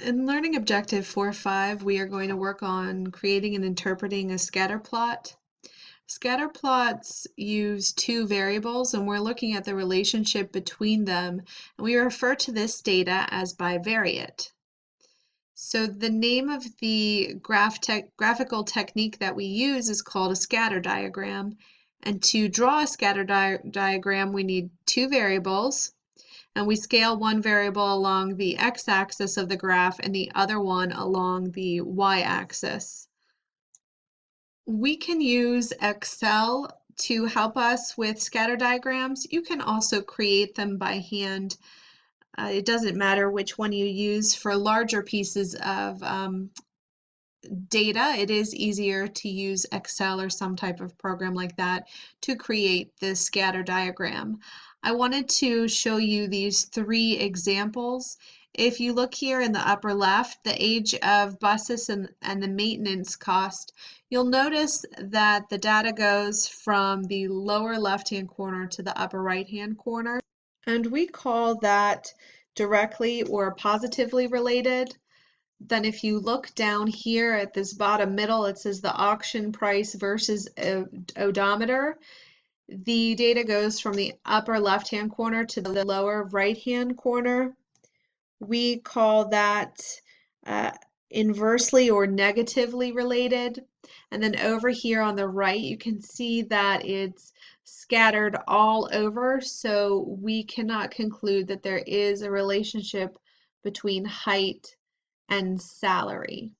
In Learning Objective 4.5, we are going to work on creating and interpreting a scatter plot. Scatter plots use two variables, and we're looking at the relationship between them, and we refer to this data as bivariate. So the name of the graphical technique that we use is called a scatter diagram. And to draw a scatter diagram, we need two variables, and we scale one variable along the x-axis of the graph and the other one along the y-axis. We can use Excel to help us with scatter diagrams. You can also create them by hand. It doesn't matter which one you use. For larger pieces of data, it is easier to use Excel or some type of program like that to create the scatter diagram. I wanted to show you these three examples. If you look here in the upper left, the age of buses and the maintenance cost, you'll notice that the data goes from the lower left-hand corner to the upper right-hand corner. And we call that directly or positively related. Then if you look down here at this bottom middle, it says the auction price versus odometer. The data goes from the upper left-hand corner to the lower right-hand corner. We call that inversely or negatively related. And then over here on the right, you can see that it's scattered all over, so we cannot conclude that there is a relationship between height and salary.